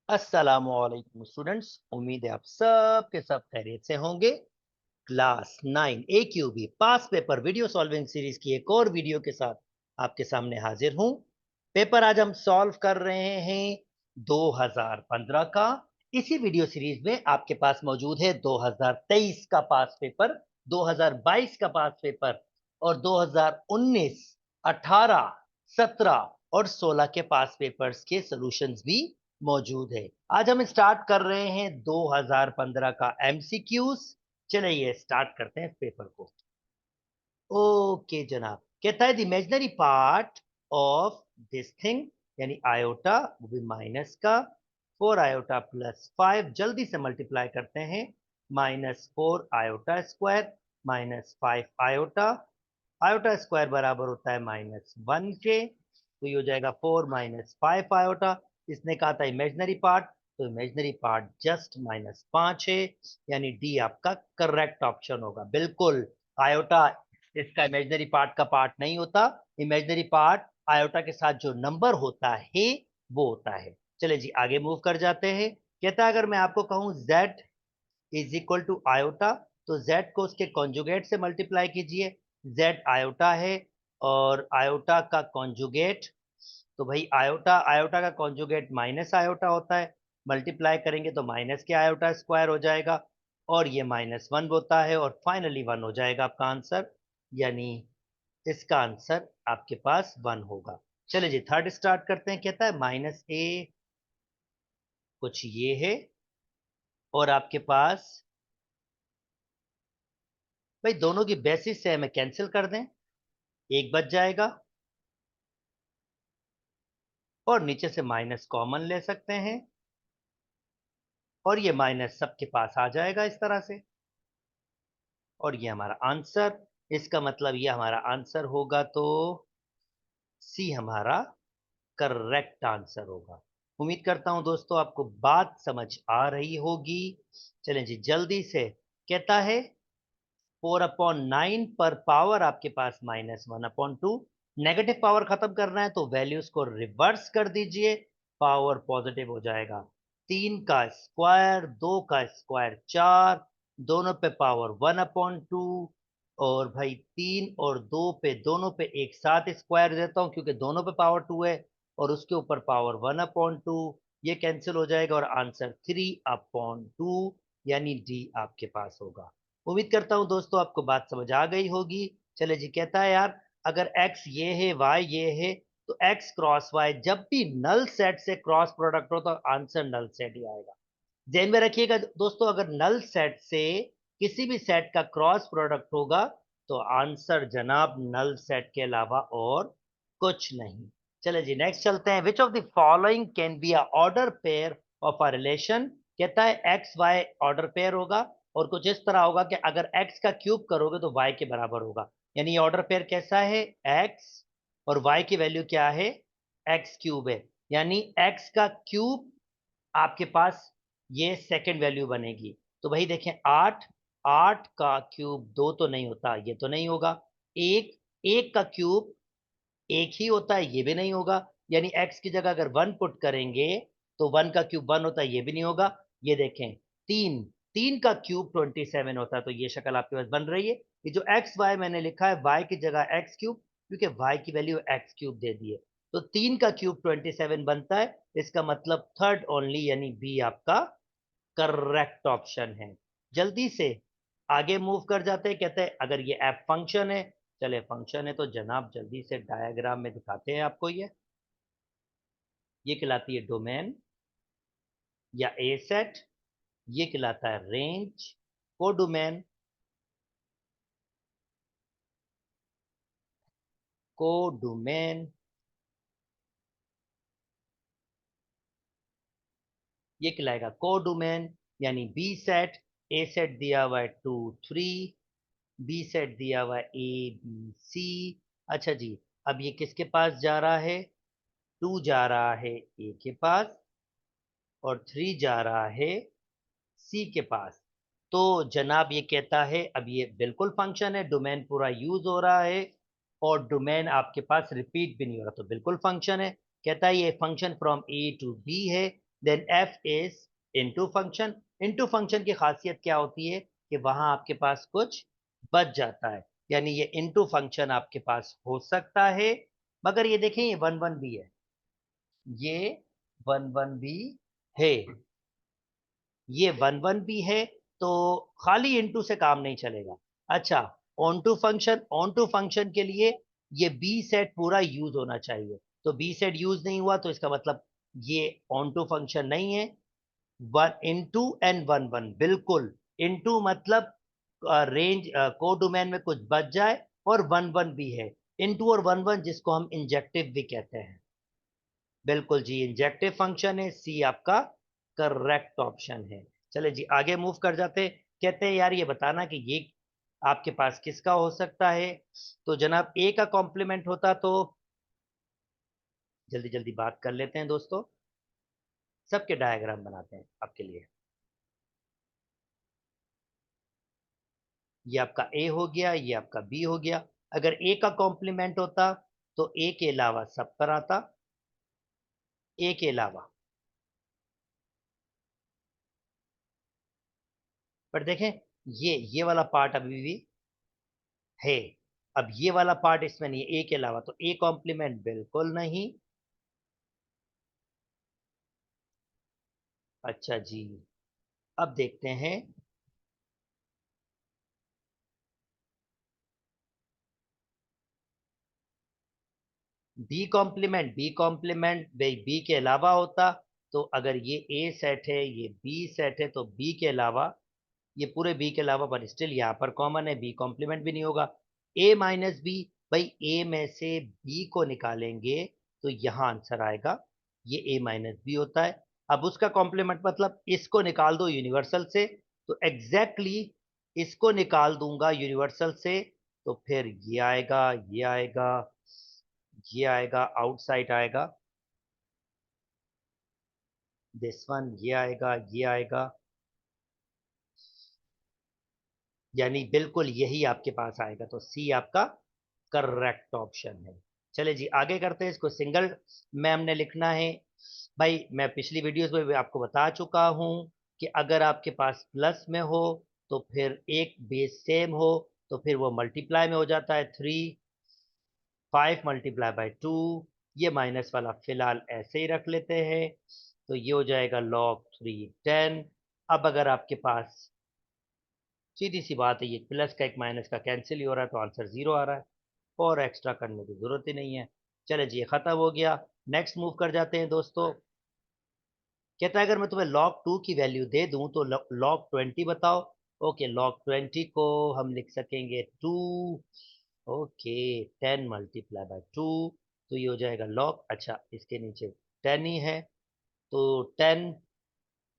अस्सलामुअलैकुम स्टूडेंट्स, उम्मीद है आप सब के सब खैरियत से होंगे। क्लास 9 AQB पास पेपर वीडियो सॉल्विंग सीरीज की एक और वीडियो के साथ आपके सामने हाजिर हूं। पेपर आज हम सॉल्व कर रहे हैं 2015 का। इसी वीडियो सीरीज में आपके पास मौजूद है 2023 का पास पेपर, 2022 का पास पेपर और 2019, 18, 17 और 16 के पास पेपर्स के सॉल्यूशंस भी मौजूद है। आज हम स्टार्ट कर रहे हैं 2015 का एमसीक्यूज। चलिए स्टार्ट करते हैं पेपर को। ओके जनाब, कहता है the imaginary part of this thing, यानी आयोटा वो भी माइनस का। 4 आयोटा प्लस 5, जल्दी से मल्टीप्लाई करते हैं। -4 iota square minus 5 iota, iota square बराबर होता है -1 के, तो ये हो जाएगा 4 - 5 आयोटा। इसने कहा था इमेजिनरी पार्ट, तो इमेजिनरी पार्ट जस्ट -5 है, यानी डी आपका करेक्ट ऑप्शन होगा। बिल्कुल, आयोटा इसका इमेजिनरी पार्ट का पार्ट नहीं होता। इमेजिनरी पार्ट आयोटा के साथ जो नंबर होता है वो होता है। चले जी आगे मूव कर जाते हैं। कहता है अगर मैं आपको कहूं z is equal to iota, तो z को उसके कॉन्जुगेट से मल्टीप्लाई कीजिए। z आयोटा है और आयोटा का कॉन्जुगेट, तो भाई आयोटा आयोटा का कॉन्जुगेट माइनस आयोटा होता है। मल्टीप्लाई करेंगे तो माइनस के आयोटा स्क्वायर हो जाएगा और ये -1 होता है और फाइनली 1 हो जाएगा आपका आंसर, यानी इसका आंसर आपके पास 1 होगा। चलिए जी थर्ड स्टार्ट करते हैं। कहता है -a कुछ ये है और आपके पास भाई दोनों की बेसिस से हमें कैंसिल कर दें, एक बच जाएगा और नीचे से माइनस कॉमन ले सकते हैं और ये माइनस सबके पास आ जाएगा इस तरह से, और ये हमारा आंसर। इसका मतलब ये हमारा आंसर होगा, तो सी हमारा करेक्ट आंसर होगा। उम्मीद करता हूं दोस्तों आपको बात समझ आ रही होगी। चलें जी जल्दी से। कहता है 4/9 पर पावर आपके पास -1/2। नेगेटिव पावर खत्म करना है तो वैल्यूज को रिवर्स कर दीजिए, पावर पॉजिटिव हो जाएगा। 3 का स्क्वायर, 2 का स्क्वायर 4, दोनों पे पावर 1/2, और भाई 3 और 2 पे दोनों पे एक साथ स्क्वायर देता हूं क्योंकि दोनों पे पावर 2 है और उसके ऊपर पावर 1/2, ये कैंसिल हो जाएगा और आंसर 3/2 यानी डी आपके पास होगा। उम्मीद करता हूं दोस्तों आपको बात समझ आ गई होगी। चले जी कहता है यार अगर x ये है y ये है, तो x क्रॉस y जब भी नल सेट से क्रॉस प्रोडक्ट हो तो आंसर नल सेट ही आएगा। ध्यान में रखिएगा दोस्तों, अगर नल सेट से किसी भी सेट का क्रॉस प्रोडक्ट होगा तो आंसर जनाब नल सेट के अलावा और कुछ नहीं। चले जी नेक्स्ट चलते हैं। Which of the following can be a order pair of a relation. कहता है एक्स वाई ऑर्डर पेयर होगा और कुछ इस तरह होगा कि अगर x का क्यूब करोगे तो y के बराबर होगा। यानी ऑर्डर पेयर कैसा है, x और y की वैल्यू क्या है, x क्यूब है, यानी x का क्यूब आपके पास ये सेकंड वैल्यू बनेगी। तो भाई देखें 8, 8 का क्यूब 2 तो नहीं होता, ये तो नहीं होगा। एक, एक का क्यूब एक ही होता है, ये भी नहीं होगा। यानी x की जगह अगर 1 पुट करेंगे तो 1 का क्यूब 1 होता है, ये भी नहीं होगा। ये देखें 3, 3 का क्यूब 27 होता है, तो ये शक्ल आपके पास बन रही है। ये जो एक्स वाई मैंने लिखा है y की जगह x क्यूब, क्योंकि y की वैल्यू x क्यूब दे दी है, तो 3 का क्यूब 27 बनता है। इसका मतलब थर्ड ओनली यानी बी आपका करेक्ट ऑप्शन है। जल्दी से आगे मूव कर जाते हैं। कहते हैं अगर ये एफ फंक्शन है, चले फंक्शन है तो जनाब जल्दी से डायग्राम में दिखाते हैं आपको। ये कहलाती है डोमेन या ए सेट, ये कहलाता है रेंज, कोडोमेन, कोडोमेन, ये कहलाएगा कोडोमेन, यानी बी सेट। ए सेट दिया हुआ है 2 3, बी सेट दिया हुआ है ए बी सी। अच्छा जी, अब ये किसके पास जा रहा है, 2 जा रहा है ए के पास और 3 जा रहा है सी के पास। तो जनाब ये कहता है अब ये बिल्कुल फंक्शन है, डोमेन पूरा यूज हो रहा है और डोमेन आपके पास रिपीट भी नहीं हो रहा, तो बिल्कुल फंक्शन है। कहता है ये function from A to B है, then F is into function. Into function की खासियत क्या होती है कि वहां आपके पास कुछ बच जाता है, यानी ये इनटू फंक्शन आपके पास हो सकता है, मगर ये देखें ये वन वन भी है, ये वन वन भी है, ये वन वन भी है, तो खाली इनटू से काम नहीं चलेगा। अच्छा, ऑन टू फंक्शन के लिए ये बी सेट पूरा यूज होना चाहिए, तो बी सेट यूज नहीं हुआ तो इसका मतलब ये ऑन टू फंक्शन नहीं है। One into and one one, बिल्कुल इनटू मतलब रेंज को डोमेन में कुछ बच जाए, और वन वन भी है। इनटू और वन वन जिसको हम इंजेक्टिव भी कहते हैं, बिल्कुल जी इंजेक्टिव फंक्शन है, सी आपका करेक्ट ऑप्शन है। चले जी आगे मूव कर जाते, कहते हैं यार ये बताना कि ये आपके पास किसका हो सकता है। तो जनाब ए का कॉम्प्लीमेंट होता तो जल्दी जल्दी बात कर लेते हैं दोस्तों, सबके डायग्राम बनाते हैं आपके लिए। ये आपका ए हो गया, ये आपका बी हो गया। अगर ए का कॉम्प्लीमेंट होता तो ए के अलावा सब पर आता, ए के अलावा। पर देखें ये वाला पार्ट अभी भी है, अब ये वाला पार्ट इसमें नहीं है ए के अलावा, तो ए कॉम्प्लीमेंट बिल्कुल नहीं। अच्छा जी, अब देखते हैं। बी कॉम्प्लीमेंट बी के अलावा होता, तो अगर ये ए सेट है ये बी सेट है, तो बी के अलावा, ये पूरे बी के अलावा, पर स्टिल यहाँ पर कॉमन है, बी कॉम्प्लीमेंट भी नहीं होगा। ए माइनस बी, भाई ए में से बी को निकालेंगे तो यहाँ आंसर आएगा, ये ए माइनस बी होता है। अब उसका कॉम्प्लीमेंट मतलब इसको निकाल दो यूनिवर्सल से, तो एग्जैक्टली इसको निकाल दूंगा यूनिवर्सल से, तो फिर ये आएगा, ये आएगा, ये आएगा, आउटसाइड आएगा, दिस वन, ये आएगा, ये आएगा, यानी बिल्कुल यही आपके पास आएगा, तो सी आपका करेक्ट ऑप्शन है। चले जी आगे करते हैं, इसको सिंगल में हमने लिखना है। भाई मैं पिछली वीडियोस में भी आपको बता चुका हूं कि अगर आपके पास प्लस में हो तो फिर एक बेस सेम हो तो फिर वो मल्टीप्लाई में हो जाता है, 3 5 × 2। ये माइनस वाला फिलहाल ऐसे ही रख लेते हैं, तो ये हो जाएगा log 3 10। अब अगर आपके पास सीधी सी बात है, ये प्लस का एक माइनस का कैंसिल ही हो रहा है, तो आंसर 0 आ रहा है, और एक्स्ट्रा करने की जरूरत ही नहीं है। चले जी ये खत्म हो गया, नेक्स्ट मूव कर जाते हैं दोस्तों। कहता है अगर मैं तुम्हें log 2 की वैल्यू दे दूं तो log 20 बताओ। ओके, log 20 को हम लिख सकेंगे 2, ओके, 10 × 2, तो ये हो जाएगा log, अच्छा इसके नीचे 10 ही है, तो 10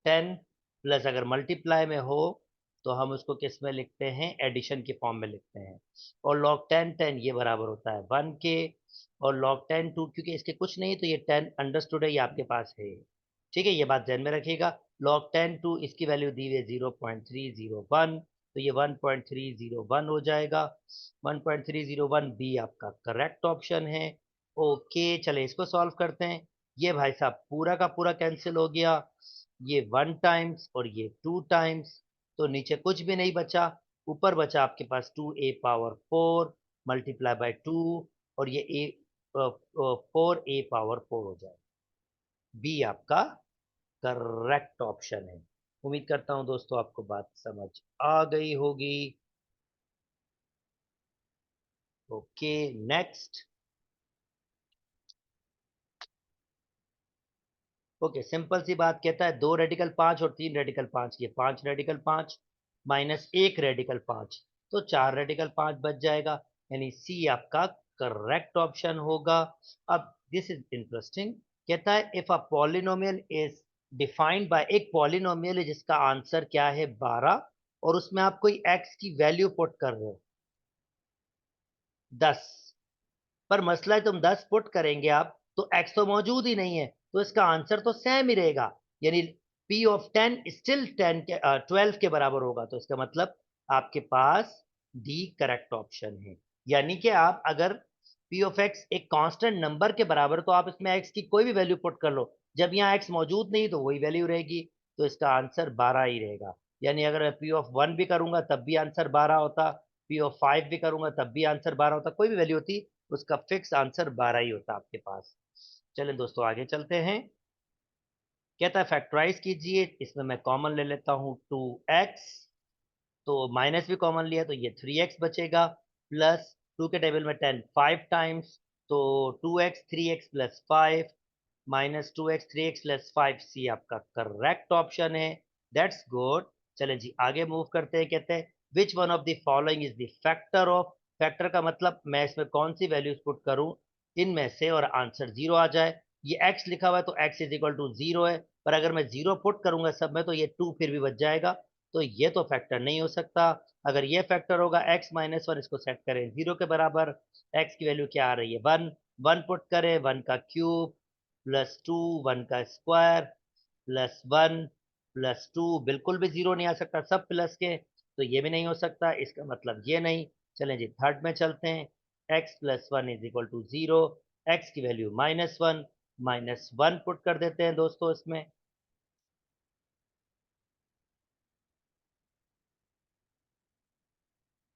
10 प्लस अगर मल्टीप्लाई में हो तो हम उसको किस में लिखते हैं, एडिशन के फॉर्म में लिखते हैं। और log 10 10 ये बराबर होता है 1 के, और log 10 2 क्योंकि इसके कुछ नहीं तो ये 10 अंडरस्टूड है, ये आपके पास है। ठीक है, ये बात ध्यान में रखिएगा। log 10 2 इसकी वैल्यू दी हुई है 0.301, तो ये 1.301 हो जाएगा। 1.301 बी आपका करेक्ट ऑप्शन है। ओके चले इसको सॉल्व करते हैं। ये भाई साहब पूरा का पूरा कैंसिल हो गया, ये 1 टाइम्स और ये 2 टाइम्स, तो नीचे कुछ भी नहीं बचा, ऊपर बचा आपके पास 2a⁴ × 2 और ये 4a⁴ हो जाए। बी आपका करेक्ट ऑप्शन है। उम्मीद करता हूं दोस्तों आपको बात समझ आ गई होगी। Okay next. ओके सिंपल सी बात, कहता है 2 रेडिकल 5 और 3 रेडिकल 5, ये 5 रेडिकल 5 माइनस 1 रेडिकल 5, तो 4 रेडिकल 5 बच जाएगा, यानी सी आपका करेक्ट ऑप्शन होगा। अब दिस इज इंटरेस्टिंग, कहता है if a polynomial is defined by, एक पॉलिनोमियल है जिसका आंसर क्या है 12, और उसमें आप कोई एक्स की वैल्यू पुट कर रहे हो 10, पर मसला है तुम 10 पुट करेंगे आप तो एक्स तो मौजूद ही नहीं है, तो इसका आंसर तो सेम ही रहेगा, यानी P(10) स्टिल 12 के बराबर होगा, तो इसका मतलब आपके पास डी करेक्ट ऑप्शन है। यानी कि आप अगर P(x) एक कांस्टेंट नंबर के बराबर, तो आप इसमें x की कोई भी वैल्यू पुट कर लो, जब यहाँ x मौजूद नहीं तो वही वैल्यू रहेगी, तो इसका आंसर 12 ही रहेगा। यानी अगर मैं p ऑफ 1 भी करूंगा तब भी आंसर 12 होता, p ऑफ 5 भी करूंगा तब भी आंसर 12 होता, कोई भी वैल्यू होती उसका फिक्स आंसर 12 ही होता आपके पास। चलें दोस्तों आगे चलते हैं। कहता है फैक्टराइज कीजिए, इसमें मैं कॉमन ले लेता हूँ 2x, तो माइनस भी कॉमन लिया तो ये 3x बचेगा, प्लस 2 के टेबल में 10 5 टाइम्स, तो 2x 3x plus 5 minus 2x 3x plus 5, सी आपका करेक्ट ऑप्शन है। That's good. चलें जी आगे मूव करते हैं। कहते हैं which one of the following is the factor of, factor का मतलब मैं इसमें कौन सी वैल्यूज पुट करूं इनमें से और आंसर जीरो आ जाए। ये x लिखा हुआ है तो x is equal to zero है, पर अगर मैं जीरो पुट करूंगा सब में तो ये 2 फिर भी बच जाएगा, तो ये तो फैक्टर नहीं हो सकता। अगर ये फैक्टर होगा x माइनस वन, इसको सेट करें जीरो के बराबर, x की वैल्यू क्या आ रही है 1, 1 पुट करें 1 का क्यूब प्लस 2, 1 का स्क्वायर प्लस 1 प्लस 2, बिल्कुल भी जीरो नहीं आ सकता, सब प्लस के, तो ये भी नहीं हो सकता, इसका मतलब ये नहीं। चलें जी थर्ड में चलते हैं। x plus one is equal to zero, x की वैल्यू माइनस वन पुट कर देते हैं दोस्तों इसमें,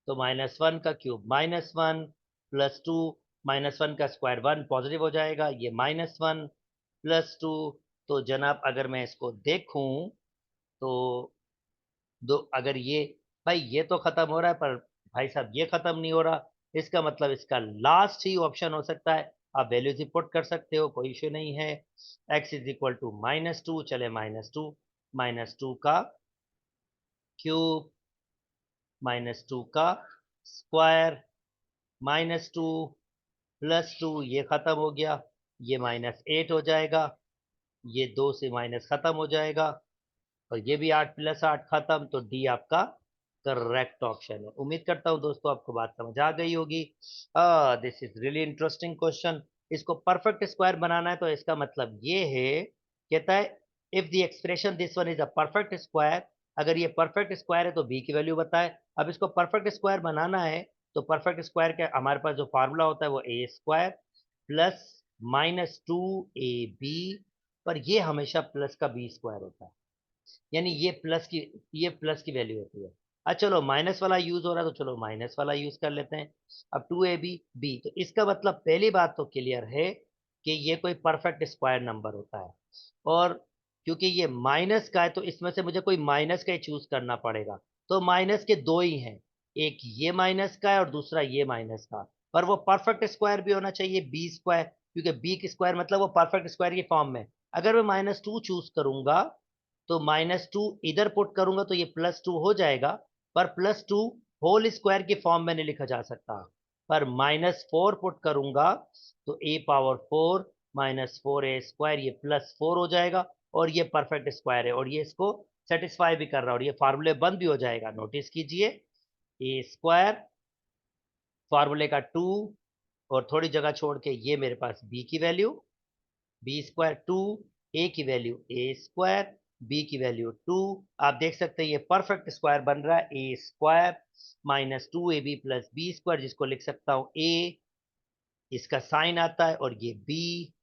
तो माइनस वन का cube minus one plus two, minus one का स्क्वायर वन पॉजिटिव हो जाएगा, ये माइनस वन प्लस टू, तो जनाब अगर मैं इसको देखूं तो दो, अगर ये, भाई ये तो खत्म हो रहा है पर भाई साहब ये खत्म नहीं हो रहा, इसका मतलब इसका लास्ट ही ऑप्शन हो सकता है। आप वैल्यूज ही पुट कर सकते हो, कोई इश्यू नहीं है। x is equal to minus two, चले माइनस टू का क्यूब माइनस टू का square minus two plus two, ये खत्म हो गया, ये माइनस एट हो जाएगा, ये दो से माइनस खत्म हो जाएगा, और ये भी आठ प्लस आठ खत्म, तो डी आपका करेक्ट ऑप्शन है। उम्मीद करता हूँ दोस्तों आपको बात समझ आ गई होगी। This is really interesting question. इसको परफेक्ट स्क्वायर बनाना है तो इसका मतलब ये है, कहता है if the expression this one is a perfect square, अगर ये परफेक्ट स्क्वायर है तो बी की वैल्यू बताए। अब इसको परफेक्ट स्क्वायर बनाना है तो परफेक्ट स्क्वायर के हमारे पास जो फार्मूला होता है वो A square plus minus two A B, पर ये हमेशा प्लस का बी स्क्वायर होता है, यानी ये प्लस की वैल्यू होती है। अच्छा चलो माइनस वाला यूज हो रहा है तो चलो माइनस वाला यूज कर लेते हैं। अब टू ए बी बी, तो इसका मतलब पहली बात तो क्लियर है कि ये कोई परफेक्ट स्क्वायर नंबर होता है, और क्योंकि ये माइनस का है तो इसमें से मुझे कोई माइनस का ही चूज करना पड़ेगा, तो माइनस के दो ही हैं, एक ये माइनस का है और दूसरा ये माइनस का, पर वो परफेक्ट स्क्वायर भी होना चाहिए बी स्क्वायर, क्योंकि बी की स्क्वायर मतलब वो परफेक्ट स्क्वायर की फॉर्म में। अगर मैं माइनस टू चूज करूंगा तो माइनस टू इधर पुट करूंगा तो ये प्लस टू हो जाएगा, पर प्लस टू होल स्क्वायर की फॉर्म में नहीं लिखा जा सकता, पर माइनस फोर पुट करूंगा तो ए पावर फोर माइनस फोर ए स्क्वायर, ये प्लस फोर हो जाएगा, और ये परफेक्ट स्क्वायर है और ये इसको सेटिस्फाई भी कर रहा है, और ये फार्मूले बंद भी हो जाएगा। नोटिस कीजिए ए स्क्वायर फार्मूले का टू, और थोड़ी जगह छोड़ के ये मेरे पास बी की वैल्यू बी स्क्वायर टू, ए की वैल्यू ए स्क्वायर, बी की वैल्यू टू। आप देख सकते हैं ये परफेक्ट स्क्वायर बन रहा है, A square minus two A B plus B square, जिसको लिख सकता हूँ ए, इसका साइन आता है, और ये बी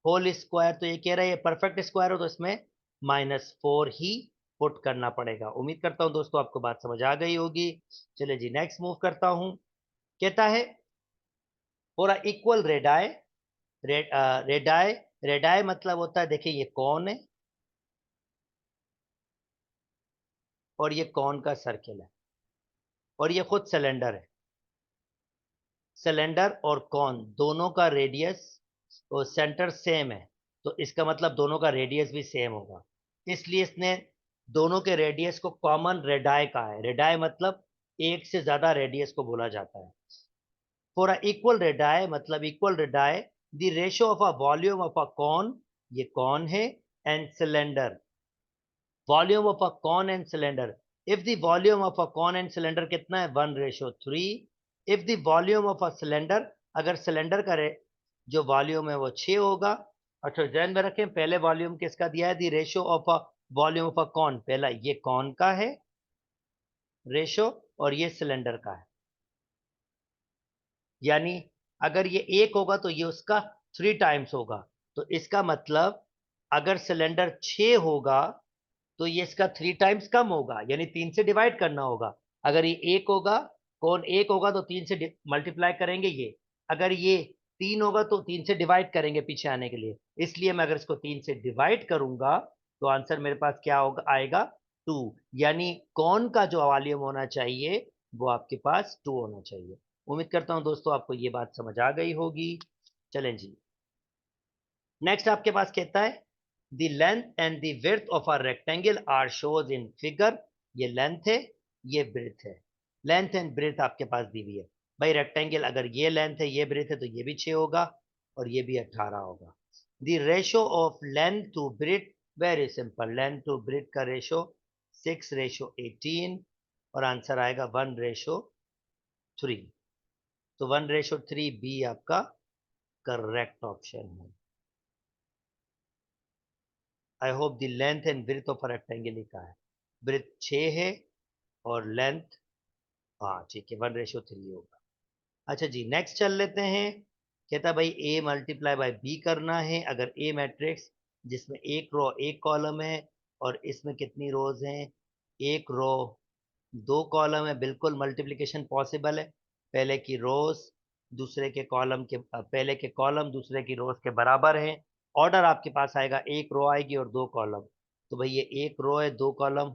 होल स्क्वायर, तो ये कह रहा है ये परफेक्ट स्क्वायर हो तो इसमें माइनस फोर ही पुट करना पड़ेगा। उम्मीद करता हूँ दोस्तों आपको बात समझ आ गई होगी। चलिए जी नेक्स्ट मूव करता हूँ। कहता है for equal radii, radii, radii मतलब होता है, देखिए ये कौन है और ये कौन का सर्किल है, और ये खुद सिलेंडर है। सिलेंडर और कौन दोनों का रेडियस और सेंटर सेम है, तो इसका मतलब दोनों का रेडियस भी सेम होगा, इसलिए इसने दोनों के रेडियस को कॉमन रेडाई कहा है। रेडाई मतलब एक से ज्यादा रेडियस को बोला जाता है। फॉर अ इक्वल रेडाई मतलब equal radii, the ratio of a volume of a cone, ये कॉन है, and cylinder, volume of a cone and cylinder, if the volume of a cone and cylinder कितना है 1:3, if the volume of a cylinder, अगर cylinder का जो volume है वो 6 होगा। अच्छा ध्यान में रखें पहले वॉल्यूम किसका दिया है, the ratio of a volume of a cone, पहला ये कॉन का है रेशो और ये सिलेंडर का है, यानी अगर ये एक होगा तो ये उसका 3 टाइम्स होगा, तो इसका मतलब अगर सिलेंडर 6 होगा तो ये इसका 3 टाइम्स कम होगा, यानी 3 से डिवाइड करना होगा। अगर ये 1 होगा, कौन 1 होगा तो 3 से मल्टीप्लाई करेंगे ये। अगर ये 3 होगा तो 3 से डिवाइड करेंगे पीछे आने के लिए। इसलिए मैं अगर इसको 3 से डिवाइड करूंगा तो आंसर मेरे पास क्या होगा, आएगा 2। यानी कौन का जो वॉल्यूम होना चाहिए वो आपके पास 2 होना चाहिए। उम्मीद करता हूं दोस्तों आपको ये बात समझ आ गई होगी। चलें जी, नेक्स्ट आपके पास कहता है the length and the width of a rectangle are shows in figure. ये लेंथ है, ये ब्रेथ है। लेंथ एंड ब्रेथ आपके पास दी हुई है। भाई रेक्टेंगल अगर ये लेंथ है ये ब्रेथ है तो ये भी 6 होगा और ये भी 18 होगा। The ratio of length to breadth, very simple, length to breadth का रेशो 6:18 और आंसर आएगा 1:3। तो 1:3 बी आपका करेक्ट ऑप्शन है। I hope the length and breadth of rectangle लिखा है, ब्रेथ 6 है और लेंथ, हाँ ठीक है, 1:3 होगा। अच्छा जी, नेक्स्ट चल लेते हैं। कहता भाई ए मल्टीप्लाई बाय बी करना है। अगर ए मैट्रिक्स जिसमें एक रो एक कॉलम है और इसमें कितनी रोज हैं, एक रो दो कॉलम है, बिल्कुल मल्टीप्लिकेशन पॉसिबल है। पहले की रोज दूसरे के कॉलम के पहले के कॉलम दूसरे की रोज के बराबर है। ऑर्डर आपके पास आएगा, एक रो आएगी और दो कॉलम। तो भाई ये एक रो है दो कॉलम,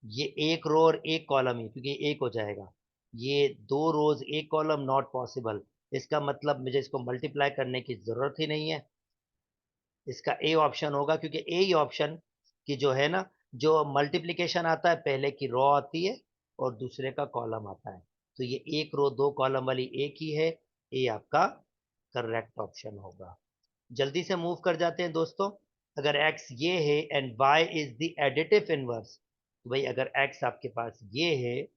ये एक रो और एक कॉलम ही क्योंकि एक हो जाएगा। ये दो रोज एक कॉलम नॉट पॉसिबल। इसका मतलब मुझे इसको मल्टीप्लाई करने की जरूरत ही नहीं है। इसका ए ऑप्शन होगा क्योंकि ए ही ऑप्शन की जो है ना, जो मल्टीप्लिकेशन आता है पहले की रो आती है और दूसरे का कॉलम आता है। तो ये एक रो दो कॉलम वाली एक ही है। ए आपका करेक्ट ऑप्शन होगा। जल्दी से मूव कर जाते हैं दोस्तों। अगर x ये है and y is the additive inverse, तो भाई अगर x आपके पास ये है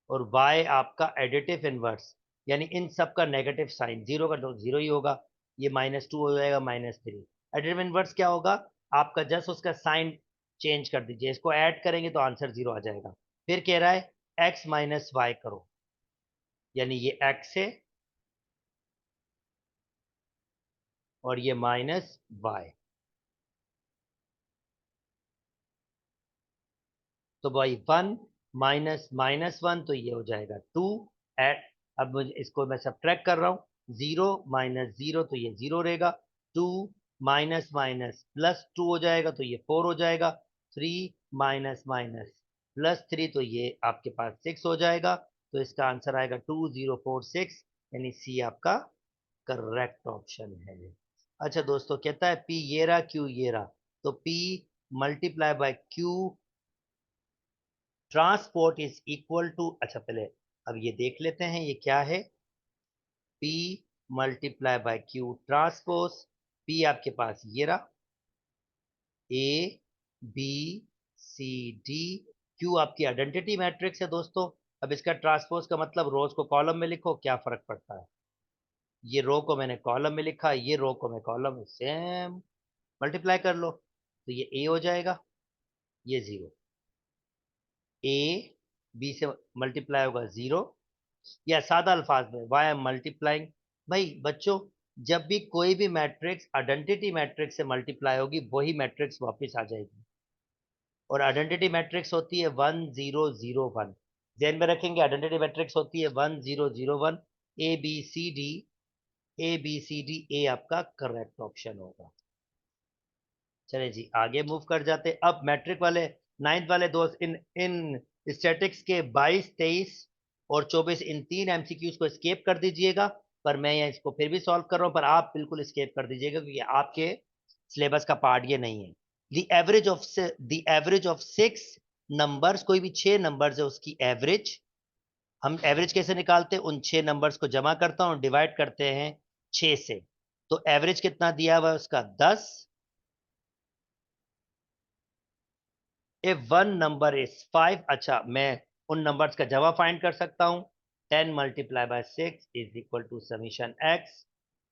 और y आपका एडिटिव इनवर्स, यानी इन सब का नेगेटिव साइन, जीरो का तो जीरो ही होगा, ये -2 हो जाएगा -3। एडिटिव इनवर्स क्या होगा, आपका जस्ट उसका साइन चेंज कर दीजिए, इसको ऐड करेंगे तो आंसर 0 आ जाएगा। फिर कह रहा है x माइनस वाई करो, यानी ये x है और ये माइनस वाई। तो भाई 1 माइनस -1 तो ये हो जाएगा 2। एट अब मुझे इसको मैं सब्ट्रैक्ट कर रहा हूँ, 0 माइनस 0 तो ये 0 रहेगा। 2 माइनस माइनस +2 हो जाएगा तो ये 4 हो जाएगा। 3 माइनस माइनस +3 तो ये आपके पास 6 हो जाएगा। तो इसका आंसर आएगा 2046, यानी सी आपका करेक्ट ऑप्शन है। अच्छा दोस्तों, कहता है P ये रहा Q ये रहा, तो P multiply by Q transpose is equal to, अच्छा पहले अब ये देख लेते हैं ये क्या है। P multiply by Q transpose, P आपके पास ये रहा, A B C D, Q आपकी आइडेंटिटी मैट्रिक्स है दोस्तों। अब इसका ट्रांसपोज का मतलब रोज को कॉलम में लिखो, क्या फर्क पड़ता है। ये रो को मैंने कॉलम में लिखा, ये रो को मैं कॉलम में, सेम मल्टीप्लाई कर लो तो ये A हो जाएगा, ये 0। A B से मल्टीप्लाई होगा 0, या सादा अल्फाज में वाई एम मल्टीप्लाइंग। भाई बच्चों, जब भी कोई भी मैट्रिक्स आइडेंटिटी मैट्रिक्स से मल्टीप्लाई होगी वही मैट्रिक्स वापस आ जाएगी, और आइडेंटिटी मैट्रिक्स होती है 1001। ध्यान में रखेंगे, आइडेंटिटी मैट्रिक्स होती है 1001। A B C D, A B C D, A आपका करेक्ट ऑप्शन होगा। चले जी आगे मूव कर जाते। अब मैट्रिक वाले, नाइन्थ वाले दोस्त, इन इन स्टैटिक्स के 22, 23 और 24, इन तीन एमसीक्यूज को स्केप कर दीजिएगा। पर मैं यहाँ इसको फिर भी सॉल्व कर रहा हूँ, पर आप बिल्कुल स्केप कर दीजिएगा क्योंकि आपके सिलेबस का पार्ट ये नहीं है। द एवरेज ऑफ 6 नंबर्स, कोई भी 6 नंबर्स है उसकी एवरेज, हम एवरेज कैसे निकालते हैं, उन 6 नंबर्स को जमा करता हूँ, डिवाइड करते हैं 6 से। तो एवरेज कितना दिया हुआ है उसका 10। if one number is 5, अच्छा मैं उन नंबर्स का जवाब फाइंड कर सकता हूं। 10 multiply by 6 is equal to summation x,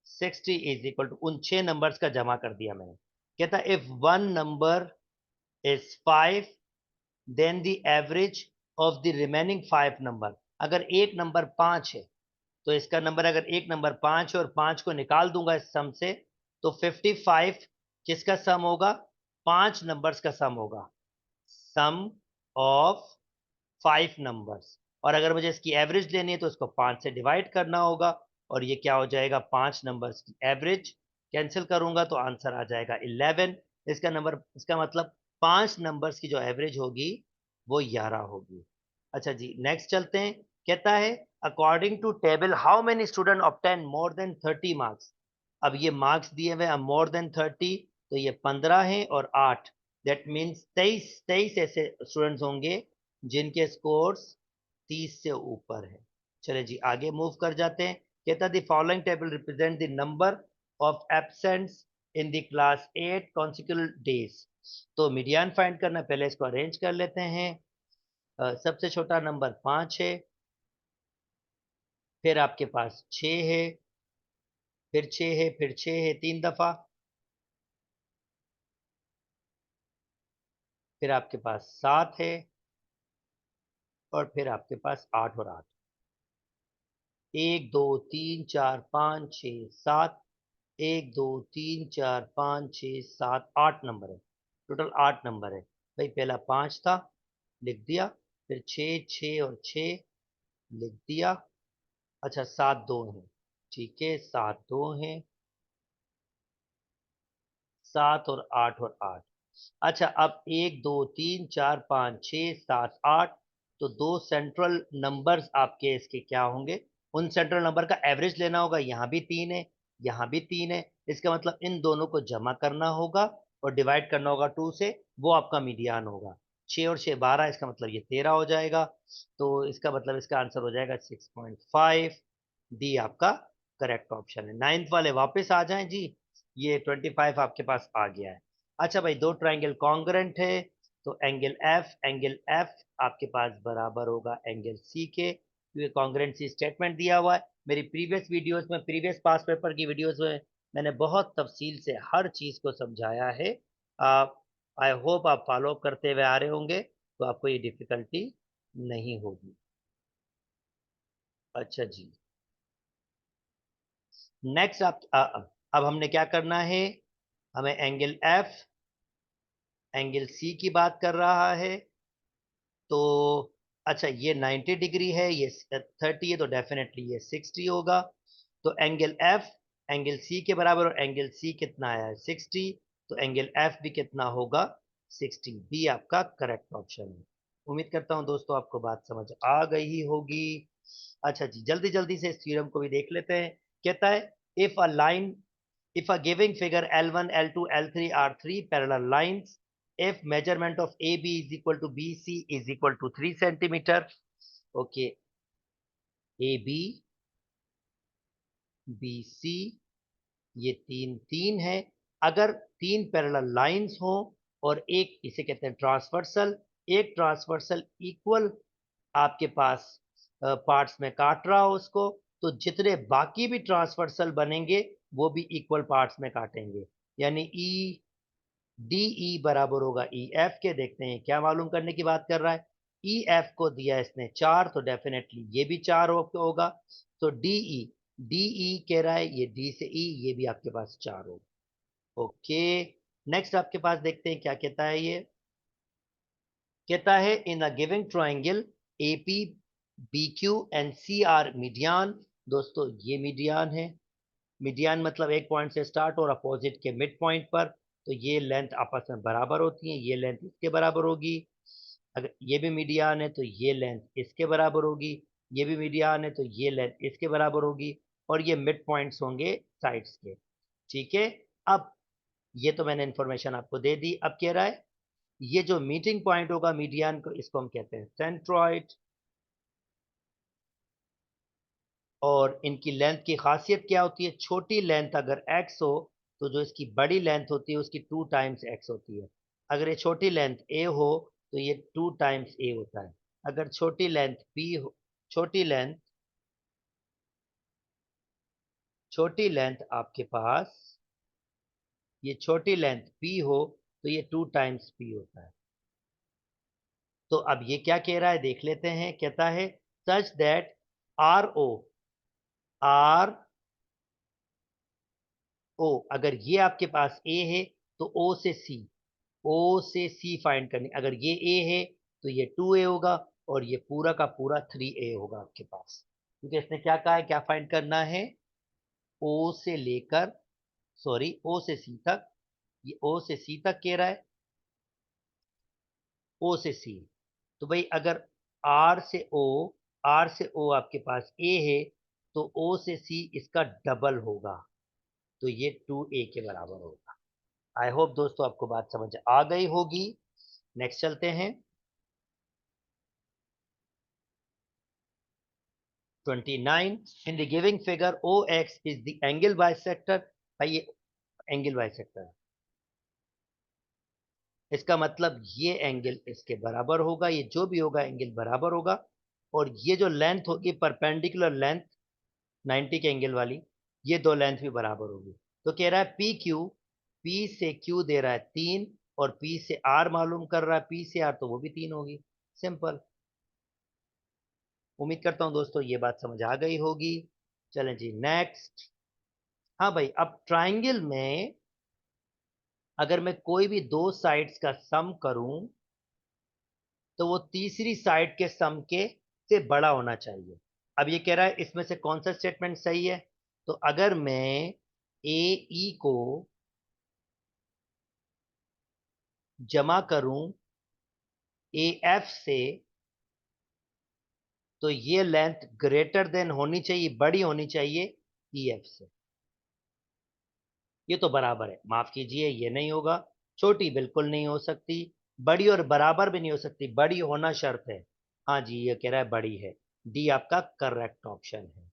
60 is equal to, उन 6 नंबर्स का जमा कर दिया मैंने। कहता if one number is 5 then the average of the remaining 5 number, अगर एक नंबर 5 है तो इसका नंबर, अगर एक नंबर 5 है और 5 को निकाल दूंगा इस सम से तो 55 किसका सम होगा? 5 नंबर्स का सम होगा, सम ऑफ 5 नंबर्स। और अगर मुझे इसकी एवरेज लेनी है तो इसको 5 से डिवाइड करना होगा, और ये क्या हो जाएगा? 5 नंबर्स की एवरेज। कैंसिल करूंगा तो आंसर आ जाएगा 11। इसका मतलब 5 नंबर्स की जो एवरेज होगी वो 11 होगी। अच्छा जी, नेक्स्ट चलते हैं। कहता है according to table how many student obtain more than 30 marks. अब ये मार्क्स दिए हुए मोर देन 30, तो ये 15 है और 8, दैट मीन्स 23 ऐसे स्टूडेंट्स होंगे जिनके स्कोर्स 30 से ऊपर है। चले जी आगे मूव कर जाते हैं। कहता the following table represent the number of absents in the class 8 consecutive days. तो मीडियन फाइंड करना, पहले इसको अरेंज कर लेते हैं। सबसे छोटा नंबर 5 है, फिर आपके पास 6 है, फिर 6 है, फिर 6 है 3 दफा, फिर आपके पास 7 है, और फिर आपके पास 8 और 8। 1 2 3 4 5 6 7, 1 2 3 4 5 6 7 8 नंबर है, टोटल 8 नंबर है भाई। पहला 5 था, लिख दिया, फिर 6 6 और 6 लिख दिया। अच्छा 7 2 है, ठीक है 7 2 है, 7 और 8 और 8। अच्छा अब 1 2 3 4 5 6 7 8, तो दो सेंट्रल नंबर्स आपके इसके क्या होंगे? उन सेंट्रल नंबर का एवरेज लेना होगा। यहाँ भी 3 है, यहाँ भी 3 है, इसका मतलब इन दोनों को जमा करना होगा और डिवाइड करना होगा 2 से, वो आपका मीडियन होगा। 6 और 6 12, इसका मतलब ये 13 हो जाएगा। तो इसका मतलब इसका आंसर हो जाएगा 6.5। डी आपका करेक्ट ऑप्शन है। नाइन्थ वाले वापस आ जाएं जी, ये 25 आपके पास आ गया है। अच्छा भाई, दो ट्राइंगल कॉन्ग्रेंट है, तो एंगल एफ आपके पास बराबर होगा एंगल सी के, क्योंकि कॉन्ग्रेंसी स्टेटमेंट दिया हुआ है। मेरी प्रीवियस वीडियोस में, प्रीवियस पास पेपर की वीडियोस में मैंने बहुत तफसील से हर चीज को समझाया है। आप, आई होप आप फॉलो करते हुए आ रहे होंगे, तो आपको ये डिफिकल्टी नहीं होगी। अच्छा जी, नेक्स्ट अब हमने क्या करना है? हमें एंगल एफ, एंगल सी की बात कर रहा है। तो अच्छा, ये 90 डिग्री है, ये 30 है, तो डेफिनेटली ये 60 होगा। तो एंगल एफ एंगल सी के बराबर, और एंगल सी कितना आया है? 60, तो एंगल एफ भी कितना होगा? 60। बी आपका करेक्ट ऑप्शन है। उम्मीद करता हूं दोस्तों आपको बात समझ आ गई ही होगी। अच्छा जी, जल्दी जल्दी से इस थ्योरम को भी देख लेते हैं। कहता है if a line, if a giving figure L1, L2, L3 are three parallel lines, if measurement of AB is equal to BC is equal to 3 centimeter, okay, AB, BC, ये तीन तीन है। अगर तीन पैरेलल लाइंस हो और एक, इसे कहते हैं ट्रांसवर्सल, एक ट्रांसवर्सल इक्वल आपके पास पार्ट्स में काट रहा हो उसको, तो जितने बाकी भी ट्रांसवर्सल बनेंगे वो भी इक्वल पार्ट्स में काटेंगे। यानी ई डी ई बराबर होगा ई एफ के। देखते हैं क्या मालूम करने की बात कर रहा है। ई एफ को दिया इसने 4, तो डेफिनेटली ये भी 4 होगा। तो डी ई कह रहा है, ये डी से ई, ये भी आपके पास 4 होगा। ओके, नेक्स्ट आपके पास देखते हैं क्या कहता है ये। कहता है in a giving triangle A P B Q and C R median. दोस्तों ये मीडियन है। मीडियन मतलब एक पॉइंट से स्टार्ट और अपोजिट के मिड पॉइंट पर, तो ये लेंथ आपस में बराबर होती है, ये लेंथ इसके बराबर होगी। अगर ये भी मीडियन है तो ये लेंथ इसके बराबर होगी, ये भी मीडियन है तो ये लेंथ इसके बराबर होगी, और ये मिड पॉइंट्स होंगे साइड्स के। ठीक है, अब ये तो मैंने इंफॉर्मेशन आपको दे दी। अब कह रहा है ये जो मीटिंग पॉइंट होगा मीडियन को, इसको हम कहते हैं सेंट्रॉइड। और इनकी लेंथ की खासियत क्या होती है? छोटी लेंथ अगर x हो, तो जो इसकी बड़ी लेंथ होती है उसकी 2 टाइम्स x होती है। अगर ये छोटी लेंथ a हो, तो ये 2 टाइम्स a होता है। अगर छोटी लेंथ b हो, छोटी लेंथ, छोटी लेंथ आपके पास, ये छोटी लेंथ p हो, तो ये 2 टाइम्स p होता है। तो अब ये क्या कह रहा है देख लेते हैं। कहता है such that R O, R O, अगर ये आपके पास ए है तो ओ से सी फाइंड करनी, अगर ये ए है तो ये 2a होगा और ये पूरा का पूरा 3a होगा आपके पास, क्योंकि इसने क्या कहा है, क्या फाइंड करना है, ओ से लेकर, सॉरी ओ से सी तक, ये ओ से सी तक कह रहा है, ओ से सी। तो भाई अगर आर से ओ आपके पास ए है तो ओ से सी इसका डबल होगा, तो ये 2a के बराबर होगा। आई होप दोस्तों आपको बात समझ आ गई होगी। नेक्स्ट चलते हैं। 29, in the giving figure OX is the angle bisector। भाई ये एंगल बाइसेक्टर है, इसका मतलब ये एंगल इसके बराबर होगा, ये जो भी होगा एंगल बराबर होगा, और ये जो लेंथ होगी परपेंडिकुलर लेंथ 90 के एंगल वाली, ये दो लेंथ भी बराबर होगी। तो कह रहा है पी क्यू, पी से क्यू दे रहा है 3 और पी से आर मालूम कर रहा है, पी से आर तो वो भी 3 होगी। सिंपल। उम्मीद करता हूं दोस्तों ये बात समझ आ गई होगी। चलें जी नेक्स्ट। हाँ भाई, अब ट्राइंगल में अगर मैं कोई भी दो साइड्स का सम करूं तो वो तीसरी साइड के सम के से बड़ा होना चाहिए। अब ये कह रहा है इसमें से कौन सा स्टेटमेंट सही है, तो अगर मैं ए ई को जमा करूं ए एफ से तो ये लेंथ ग्रेटर देन होनी चाहिए, बड़ी होनी चाहिए ई एफ से। ये तो बराबर है, माफ कीजिए ये नहीं होगा, छोटी बिल्कुल नहीं हो सकती, बड़ी और बराबर भी नहीं हो सकती, बड़ी होना शर्त है। हाँ जी, ये कह रहा है बड़ी है, डी आपका करेक्ट ऑप्शन है।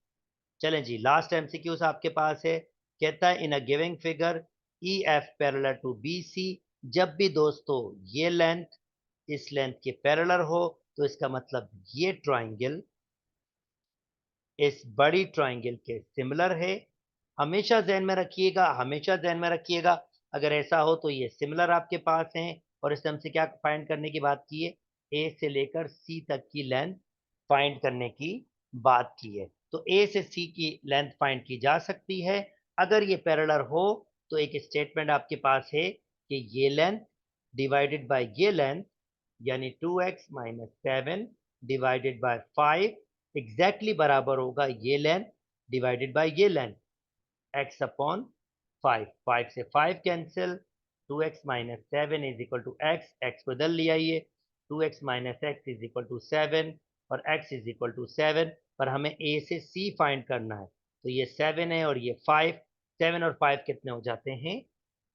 चलें जी लास्ट एमसीक्यूज आपके पास है। कहता है in a giving figure E F parallel to B C, जब भी दोस्तों ये लेंथ इस लेंथ के पैरेलल हो तो इसका मतलब ये ट्राइंगल इस बड़ी ट्राइंगल के सिमिलर है। हमेशा ध्यान में रखिएगा, हमेशा ध्यान में रखिएगा, अगर ऐसा हो तो ये सिमिलर आपके पास हैं। और इस हमसे क्या फाइंड करने की बात की है, ए से लेकर सी तक की लेंथ फाइंड करने की बात की है। तो ए से सी की लेंथ फाइंड की जा सकती है। अगर ये पैरेलल हो तो एक स्टेटमेंट आपके पास है कि ये लेंथ डिवाइडेड बाय ये लेंथ, यानी 2x - 7 डिवाइडेड बाय 5 एग्जैक्टली बराबर होगा ये लेंथ डिवाइडेड बाय ये लेंथ, x अपॉन 5। 5 से 5 cancel, 2x - 7 is equal to x बदल लिया, ये 2x - x is equal to 7 और x इज इक्वल टू 7, पर हमें a से c फाइंड करना है, तो ये 7 है और ये 5, 7 और 5 कितने हो जाते हैं,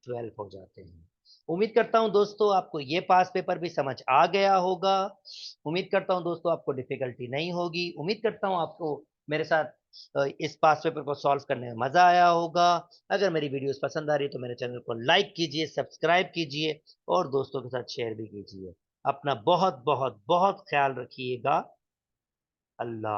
12 हो जाते हैं। उम्मीद करता हूं दोस्तों आपको ये पास पेपर भी समझ आ गया होगा। उम्मीद करता हूं दोस्तों आपको डिफिकल्टी नहीं होगी। उम्मीद करता हूं आपको मेरे साथ इस पास पेपर को सॉल्व करने में मजा आया होगा। अगर मेरी वीडियोस पसंद आ रही है तो मेरे चैनल को लाइक कीजिए, सब्सक्राइब कीजिए और दोस्तों के साथ शेयर भी कीजिए। अपना बहुत बहुत बहुत ख्याल रखिएगा। अल्लाह।